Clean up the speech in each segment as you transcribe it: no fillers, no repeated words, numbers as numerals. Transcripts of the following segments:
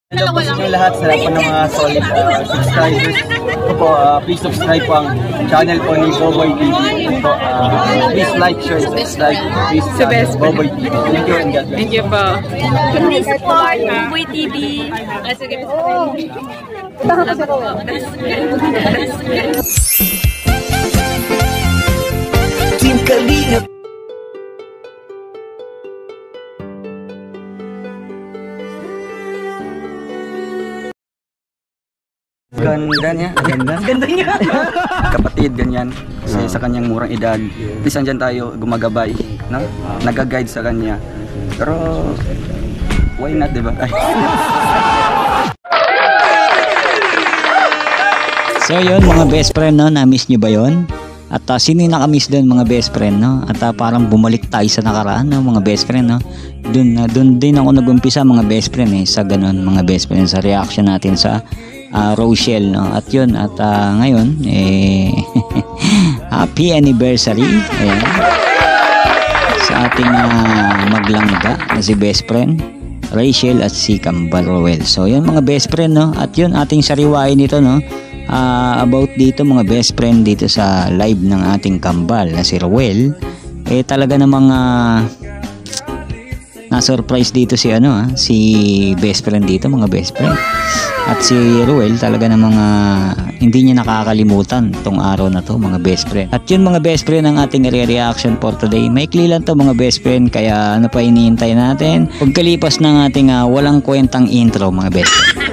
Hello po sa inyo lahat, sa lahat po ng mga solid subscribers. Ito po, please subscribe po ang channel po ni Boboy TV. Ito, please like, share, subscribe. Please Boboy TV. Thank you and God bless. Thank you po. Please support Boboy TV. Sige. Team Kalingap. Ganda niya. Ganda niya. Kapatid, ganyan. Kasi sa kanyang murang edad. Please, andyan tayo, gumagabay. No? Nag-guide sa kanya. Pero, why not, diba? So yun mga best friend, no? Na-miss nyo ba yun? At sino yung nakamiss doon mga best friend, no? At parang bumalik tayo sa nakaraan, no? Mga best friend, no? Doon din ako nag-umpisa mga best friend sa ganun mga best friend, sa reaction natin sa Rochelle, no? At yun, at ngayon happy anniversary, ayan, sa ating maglangga na si best friend Rachel at si Kambal Roel. So yun mga best friend, no? At yun ating sariwain nito, no? About dito mga best friend dito sa live ng ating Kambal na si Roel, talaga namang na-surprise dito si si best friend dito mga best friend. At si Roel talaga namang hindi niya nakakalimutan tong araw na to mga best friend. At yun mga best friend ang ating re-reaction for today. Maikli lang to mga best friend, kaya ano pa iniintay natin? Pagkalipas ng ating walang kwentang intro mga best friend.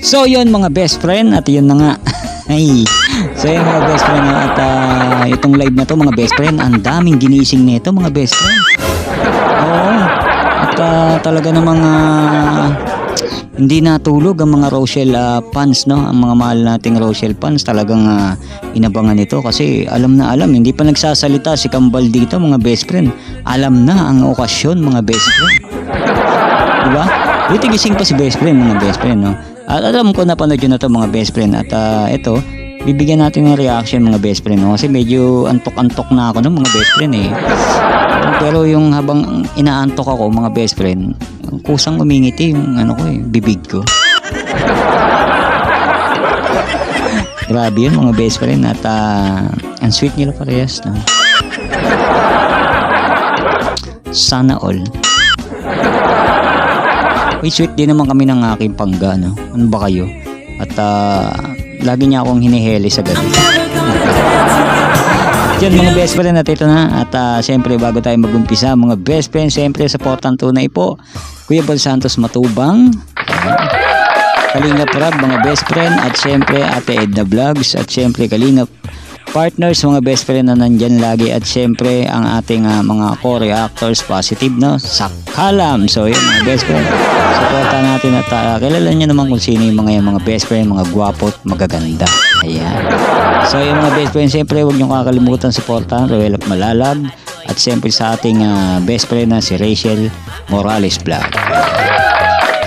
So yun mga best friend, at yun na nga. Ay, so yun mga best friend, at itong live na to mga best friend, ang daming ginising nito mga best friend. Oo, at talaga namang hindi natulog ang mga Rochelle fans, no? Ang mga mahal nating Rochelle fans talagang inabangan ito, kasi alam na alam, hindi pa nagsasalita si Kambal dito mga best friend. Alam na ang okasyon mga best friend, diba? Buti gising pa si best friend mga best friend, no? At alam ko napanood yun na to mga best friend. At ito, bibigyan natin ng reaction mga best friend, no? Kasi medyo antok-antok na ako ng mga best friend Pero yung habang inaantok ako mga best friend, kusang umingiti yung bibig ko. Grabe yun mga best friend. At ang sweet nila parehas, no? Sana all. Uy, sweet din naman kami ng aking pangga, no? Ano ba kayo? At lagi niya akong hiniheli sa gabi. Yan mga best friend, at ito na. At siyempre bago tayo mag-umpisa mga best friend, siyempre supportan tunay po Kuya Bal Santos Matubang, Kalingap Rab mga best friend, at siyempre Ate Edna Vlogs, at siyempre Kalingap partners mga best friend na nandyan lagi, at syempre ang ating mga co-reactors positive, no? Sakalam. So yun mga best friend, supportan natin, at kilala nyo naman kung sino yung mga best friend, mga gwapo at magaganda. Ayan. So yung mga best friend, syempre huwag nyo kakalimutan supportan Roel at Malalag, at syempre sa ating best friend na si Rachel Morales Vlog.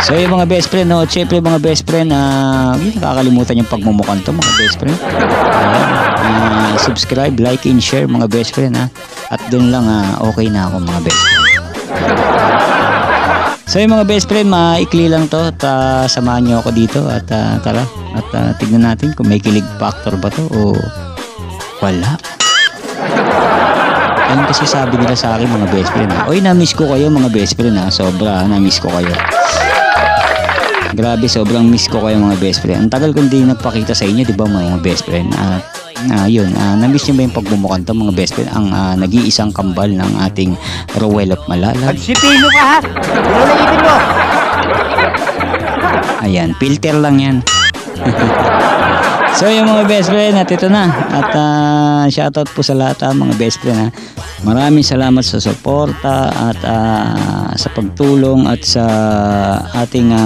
So yung mga best friend, no? At syempre mga best friend, hindi nakakalimutan yung pagmumukan to mga best friend. Subscribe, like, and share mga best friend, at dun lang okay na ako mga best friend. So yung mga best friend, maikli lang to, at samahan nyo ako dito, at tara, at tignan natin kung may kilig factor ba to o wala. Ayun kasi sabi nila sa akin mga best friend, oy na-miss ko kayo mga best friend, sobra na-miss ko kayo. Grabe, sobrang miss ko kayo mga best friend. Ang tagal kong di nagpakita sa inyo, di ba mga best friend? Yun, na-miss nyo ba yung pagmumukan to mga best friend? Ang nag-iisang Kambal ng ating Roel of Malalag. Magsipilo ka ha! Pinulaipin mo! Ayan, filter lang yan. So yung mga best friend, at ito na. At shoutout po sa lahat mga best friend. Maraming salamat sa suporta, at sa pagtulong, at sa ating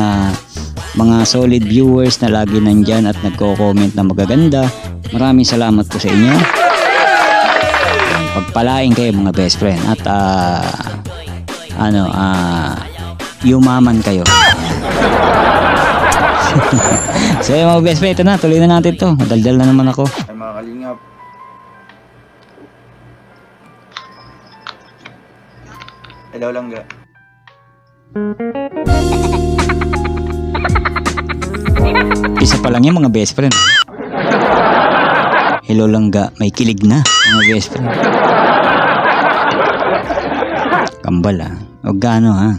mga solid viewers na lagi nandyan at nagko-comment na magaganda. Maraming salamat po sa inyo. Pagpalain kayo mga best friend, at yumaman kayo. So yung mga best friend, ito na, tuloy na natin to. Daldal na naman ako. Ay mga kalingap. Hello lang ga. Isa pa lang yung mga best friend. Hello lang ga, may kilig na mga best friend. Kambal ah. Huwag gaano ha.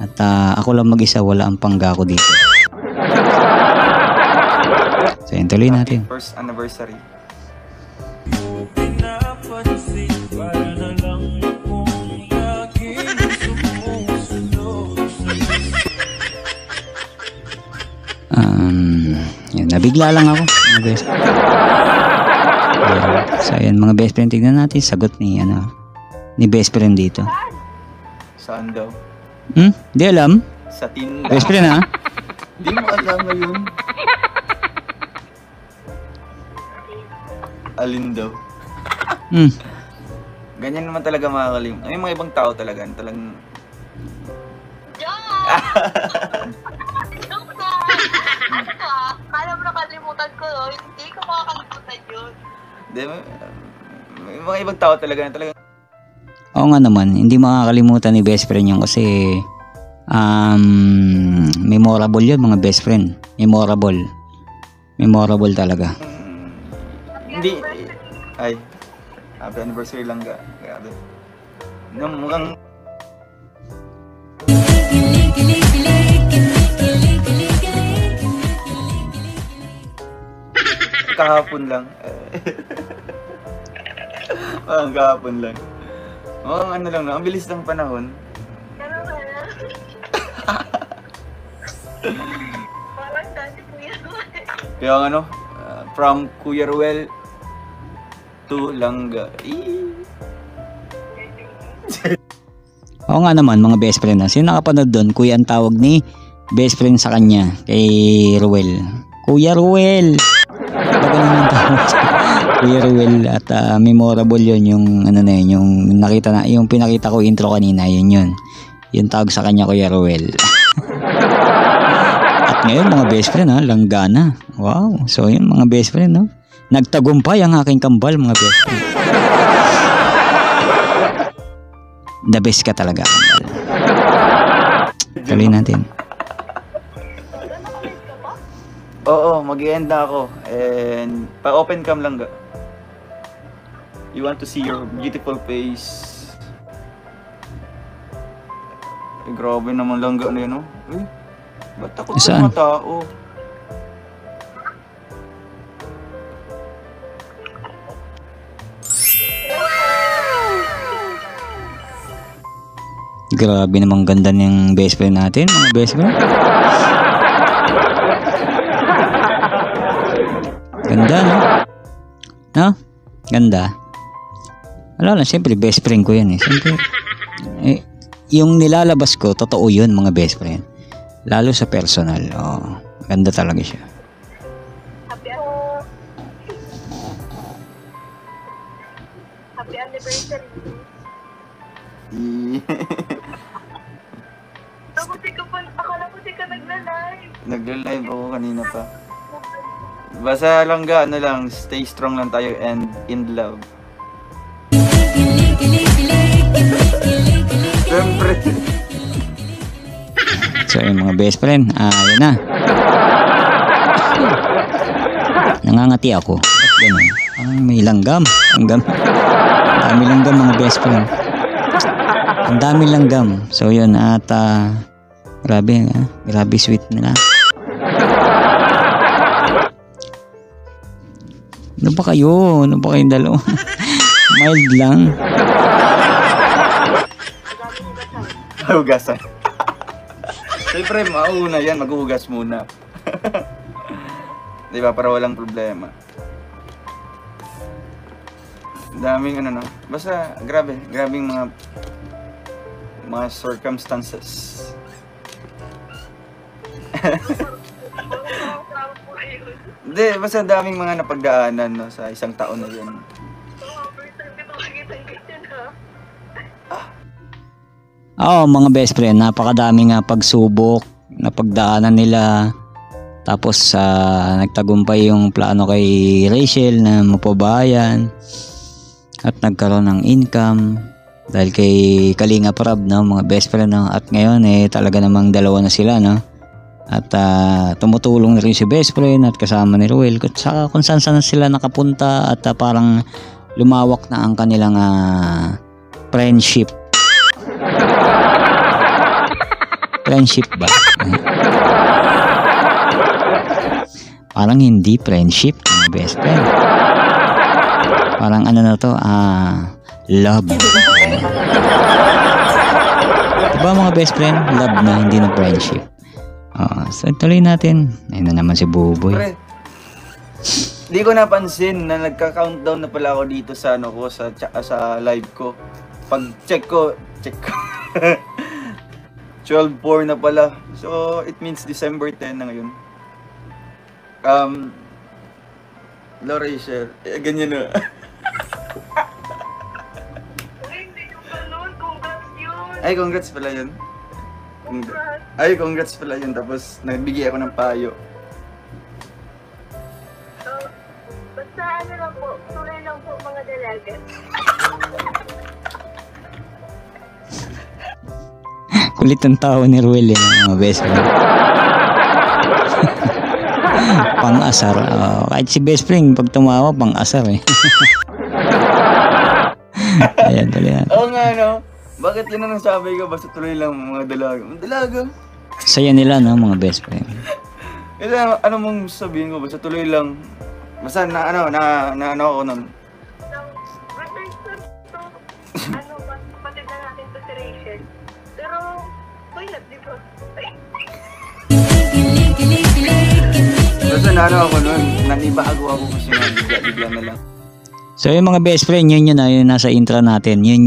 At ako lang mag-isa, wala ang pangga ko dito. So yun, tuloy natin. First anniversary. Yun, nabigla lang ako mga best friend. Ayan. So ayan mga best friend, tignan natin sagot ni best friend dito. Saan daw? Di alam? Sa tinda. Best friend ha? Di mo alam ngayon. Alin daw? Ganyan naman talaga mga kalim. May mga ibang tao talaga. Talagang... Joke na! Kala mo nakalimutan ko, no? Hindi ko makakalimutan yun. Di, may mga ibang tao talaga na talagang... Oo nga naman, hindi makakalimutan ni best friend yung kasi memorable yun mga best friend. Memorable. Memorable talaga. Hindi... Ay, happy anniversary lang ga. Grabe. Mukhang... Kahapon lang. Parang kahapon lang. Mukhang ano lang, ang bilis ng panahon. Ano ba na? Parang dati po yan. Kaya ano, from Kuya Ruel to Langga. Oo nga naman mga best friend na. Sino nakapanood doon? Kuya ang tawag ni best friend sa kanya kay Ruel. Kuya Ruel! Ganun yung tawag siya. Kuya Ruel at memorable yun yung ano na yun, yung nakita na, yung pinakita ko intro kanina, yun. Yung tawag sa kanya Kuya Ruel. At ngayon mga best friend ha, langgana. Wow. So yun mga best friend no. Nagtagumpay ang aking kambal mga best friend. The best ka talaga kambal. Tuloy natin. Oo, mag-i-end na ako. And pa-open cam lang ga. You want to see your beautiful face. Grabe naman lang ga na yun, no? Ba't takot sa Saan? mga tao? Grabe namang ganda ng best friend natin, mga best friend. Ganda, no? No? Ganda. Wala lang, siyempre best friend ko yan eh. Siyempre, yung nilalabas ko, totoo yun mga best friend. Lalo sa personal. Oh, ganda talaga siya. Happy anniversary. Akala ko di ka nagla-live. Nagla-live ako kanina pa. Basta lang ga, ano lang, stay strong lang tayo and in love. Siyempre. So yung mga best friend, yun na. Nangangati ako. Ba't ganun? May langgam. Ang dami langgam mga best friend. Ang dami langgam. So yun at grabe, grabe sweet nila. Ano ba kayo? Ano ba kayong dalawa? Mild lang. Hugasan. Siyempre, mauna yan. Maghuhugas muna. Diba? Para walang problema. Daming ano no. Basta, grabe. Grabing mga circumstances. Hindi, basta daming mga napagdaanan no, sa isang taon na yun. Oo, mga best friend, napakadaming pagsubok, napagdaanan nila. Tapos nagtagumpay yung plano kay Rachel na mapabayan at nagkaroon ng income dahil kay Kalinga Prab, no, mga best friend, no? At ngayon talaga namang dalawa na sila, no? At tumutulong na rin si best friend at kasama ni Ruel kung saan sila nakapunta at parang lumawak na ang kanilang friendship. Friendship ba? Parang hindi friendship, mga best friend. Parang ano na to, love. Diba mga best friend? Love na, hindi na friendship. So tuloy natin. Ayun na naman si Buboy. Pre, di ko napansin na nagka-countdown na pala ako dito sa ano ko, sa live ko. Pag check ko 12:04 na pala. So it means December 10 na ngayon. Hello Rachel. Ganyan na. Hindi yung ganun. Congrats yun. Ay, congrats pala yun. Congrats pala yun. Tapos nagbigay ako ng payo. Basta ano lang po. Tuloy lang po mga dalaga. Kulit ang tao ni Ruel, mga best friend. Pang-asar. Kahit si best friend, pag tumawa, pang-asar eh. Ayan, tuloy natin. Oo nga, no? Bakit yun ang sabi ko? Basta tuloy lang mga dalaga. Mga dalaga? Saya nila, no, mga best friend. Ito, ano mong sabihin ko? Basta tuloy lang. Basta na ano ako nun. Patid na natin to si Rachel. Pero, why not, di ba? Basta na ako nun. Nanibago ako kasi bigla na lang. So yung mga best friend, yun yung nasa intro natin. Yun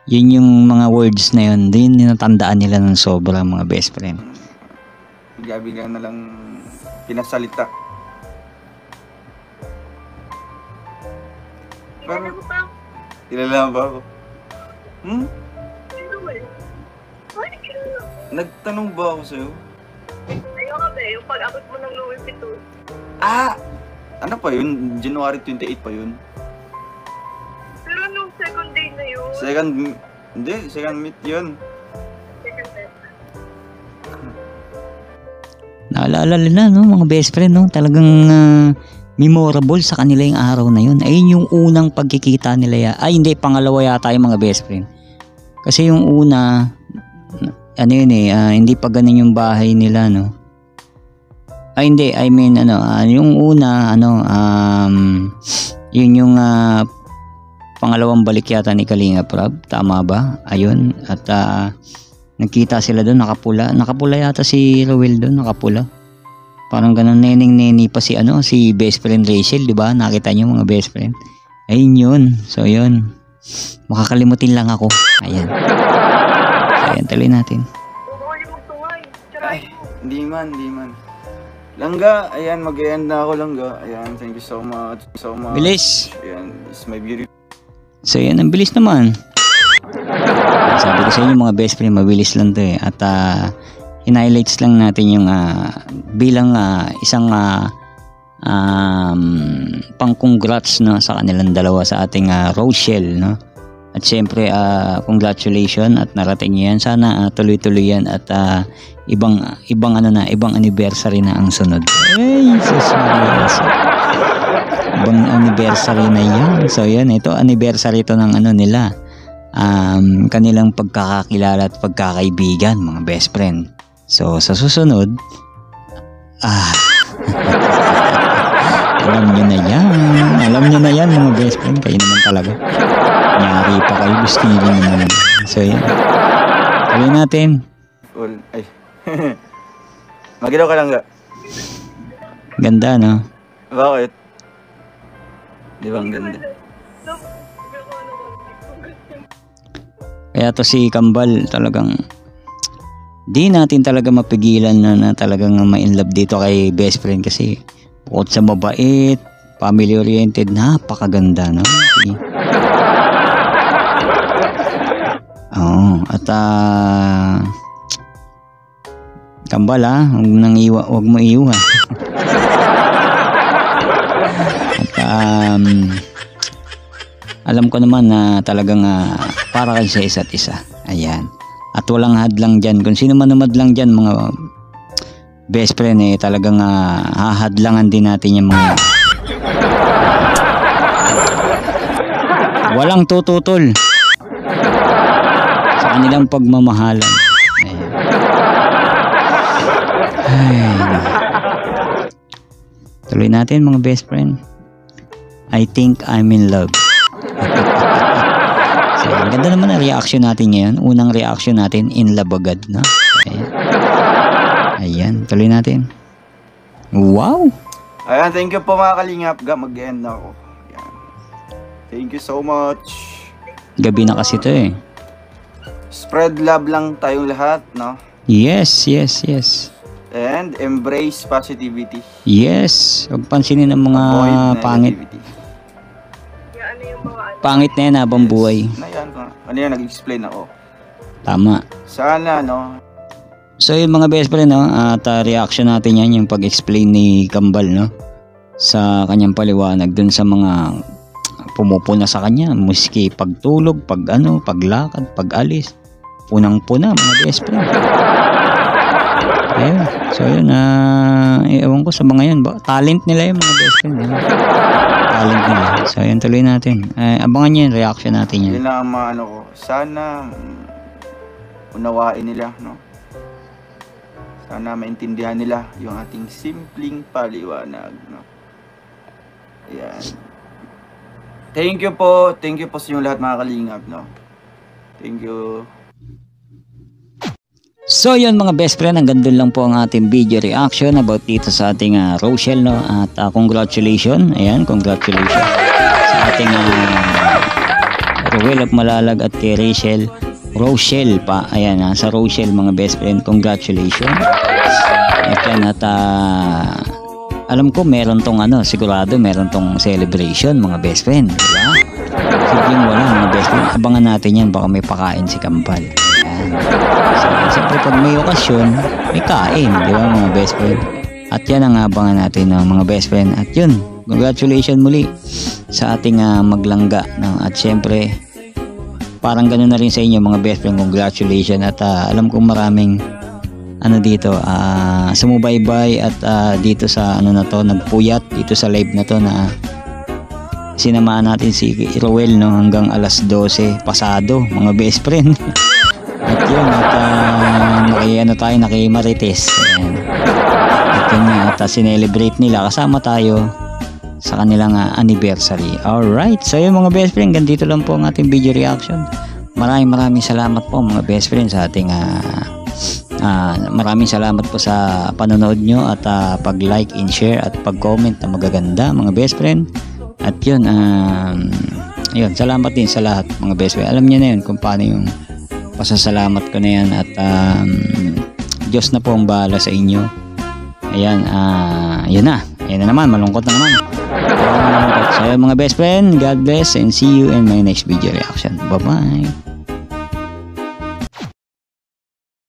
yung mga words na yun. Yun yung natandaan nila ng sobra, mga best friend. Bigla na lang pinasalita. Kilala mo ba? Kilala ba ako? Sino ba yun? Ay, kilala. Nagtanong ba ako sa'yo? Ayaw ka ba yung pag-abot mo ng Louis Vuitton? Ano pa yun? January 28 pa yun. Pero nung second day na yun. Second meet yun. Second day. Naalala nila, no, mga best friend, no? Talagang memorable sa kanila yung araw na yun. Ayun yung unang pagkikita nila. Ay, hindi, pangalawa yata yung mga best friend. Kasi yung una, ano yun hindi pa ganun yung bahay nila, no? Ay, hindi, I mean, yung una, yun yung pangalawang balik yata ni Kalinga Prab, tama ba? Ayun, at nagkita sila doon, nakapula yata si Ruel doon, nakapula. Parang ganun, neneng-neni pa si best friend Rachel, di ba? Nakita niyo mga best friend. Ayun yun, so yun. Makakalimutin lang ako. Ayan. So, ayan, tuloy natin. Huwag mo magtungay. Ay, hindi man. Langga, ayan, mag-end na ako, Langga. Ayan, thank you so much. Bilis. Ayan, it's my beauty. So yan, ang bilis naman. Sabi ko sa inyo mga best friend, mabilis lang to eh. At in-highlights lang natin yung bilang isang pang-congrats, no, sa kanilang dalawa, sa ating Rochelle, no. At syempre congratulations at narating niyo yan. Sana tuloy-tuloy yan at ibang anniversary na ang sunod. Ay, sus Maria. Ibang anniversary na yan. So yan, ito anniversary ito ng nila. Kanilang pagkakakilala at pagkakaibigan, mga best friend. So sa susunod, alam nyo na yan mga best friend. Kayo naman talaga, nyari pa kayo, gusto nyo rin naman. So yan, tuloy natin. Ay. Magilaw ka, Langga. Ganda, no? Bakit? Di ba ang ganda? Kaya to si Kambal talagang di natin talaga mapigilan na talagang ma-inlove dito kay best friend kasi bukod sa mabait, family oriented, napakaganda, no? at Kambal ha, huwag mo iwa. At alam ko naman na talagang para kayo sa isa't isa. Ayan. At walang hadlang dyan. Kung sino man namadlang dyan, mga best friend, talagang hahadlangan din natin yung mga walang tututol sa kanilang pagmamahalan. Ayan. Ay. Tuloy natin mga best friend. I think I'm in love. So, ang ganda naman ang reaction natin ngayon. Unang reaction natin, in love agad, no? Ayan. Ayan, tuloy natin. Wow! Ayan, thank you po mga kalingap. Mag-end na ako. Ayan. Thank you so much. Gabi na kasi to eh. Spread love lang tayong lahat, no? Yes, yes, yes. And embrace positivity. Yes, huwag pansinin ang mga Avoid pangit. negativity. Yung ano yung mga ano. Pangit na yan habang buhay. Na yan, ano yan, nag-explain ako. Tama. Sana, no? So yung mga best friend, no, at reaction natin yan, yung pag-explain ni Kambal, no, sa kanyang paliwanag dun sa mga pumupuna sa kanya, muski pagtulog, paglakad, pag-alis, punang-puna mga best friend. Ayun. So yun, ewan ko sa mga yan, talent nila yung mga best friend, no? Talent nila. So yun, tuloy natin. Abangan nyo yung reaction natin yan. Yun lang ang mga ano ko. Sana unawain nila, no? Sana maintindihan nila yung ating simpleng paliwanag, no? Ayan. Thank you po sa inyong lahat mga kalingap, no? Thank you. So yun mga best friend, hanggang doon lang po ang ating video reaction about dito sa ating Rochelle, no? At congratulations, ayan, congratulations sa ating Ruel of Malalag at kay Rochelle pa, ayan, sa Rochelle mga best friend, congratulations. At yan, at alam ko meron tong sigurado meron tong celebration mga best friend, diba? Sigling wala mga best friend, abangan natin yan, baka may pakain si Kambal. Ayan. So, siyempre pag may okasyon, may kain, di ba mga best friend? At yan ang abangan natin ng mga best friend. At yun, congratulations muli sa ating maglangga, no? At siyempre, parang ganoon na rin sa inyo mga best friend, congratulations. At alam kong maraming dito, sumubaybay at dito sa na to, nagpuyat dito sa live na to na sinamaan natin si Roel, no, hanggang alas 12 pasado mga best friend. At yun, at nakimarites. At yun nga, at sinelebrate nila, kasama tayo sa kanilang anniversary. Alright, so yun mga best friend, ganito lang po ang ating video reaction. Maraming salamat po mga best friend sa ating maraming salamat po sa panonood nyo at pag-like and share at pag-comment na magaganda mga best friend. At yun, yun, salamat din sa lahat mga best friend. Alam niyo na yun kung paano yung pasasalamat ko na yan. At Diyos na po ang bahala sa inyo. Ayan, yun na. Ayan na naman, malungkot na naman. So yun, mga best friend, God bless and see you in my next video reaction. Bye bye.